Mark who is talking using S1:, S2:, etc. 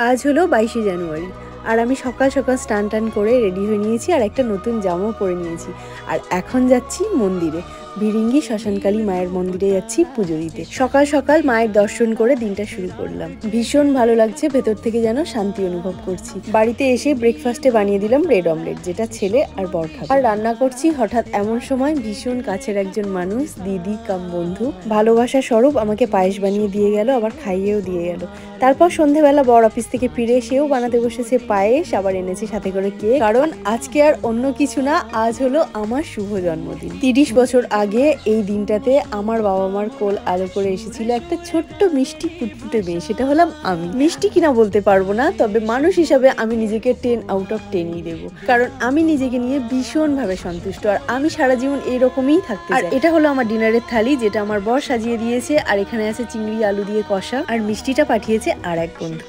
S1: আজ হলো 22শে জানুয়ারি আর আমি সকাল সকাল স্নান টান করে রেডি হয়ে নিয়েছি আর একটা নতুন জামাও পরে নিয়েছি। আর এখন যাচ্ছি মন্দিরে, ভিরিঙ্গি শ্মশানকালী মায়ের মন্দিরে যাচ্ছি পুজো দিতে। সকাল সকাল মায়ের দর্শন করে দিনটা শুরু করলাম। ভীষণ ভালো লাগছে, ভেতর থেকে যেন শান্তি অনুভব করছি। বাড়িতে এসে ব্রেকফাস্টে বানিয়ে দিলাম ব্রেড অমলেট, যেটা ছেলে আর বর খাবে। আর রান্না করছি হঠাৎ এমন সময় ভীষণ কাছের একজন মানুষ, দিদি কাম বন্ধু, ভালোবাসা স্বরূপ আমাকে পায়েস বানিয়ে দিয়ে গেল, আবার খাইয়েও দিয়ে গেল। তারপর সন্ধেবেলা বর অফিস থেকে ফিরে সেও বানাতে বসেছে পায়েস, আবার এনেছে সাথে করে কেক। কারণ আজকে আর অন্য কিছু না, আজ হলো আমার শুভ জন্মদিন। 30 বছর আগে এই দিনটাতে আমার বাবা মার কোল আলো করে এসেছিল একটা ছোট্ট মিষ্টি ফুটফুটে মেয়ে, সেটা হলাম আমি। মিষ্টি কিনা বলতে পারবো না, তবে মানুষ হিসাবে আমি নিজেকে 10 আউট অফ 10ই দেবো, কারণ আমি নিজেকে নিয়ে ভীষণ ভাবে সন্তুষ্ট আর আমি সারা জীবন এইরকমই থাকতে চাই। আর এটা হলো আমার ডিনারের থালি, যেটা আমার বর সাজিয়ে দিয়েছে। আর এখানে আছে চিংড়ি আলু দিয়ে কষা, আর মিষ্টিটা পাঠিয়েছে আর এক বন্ধু।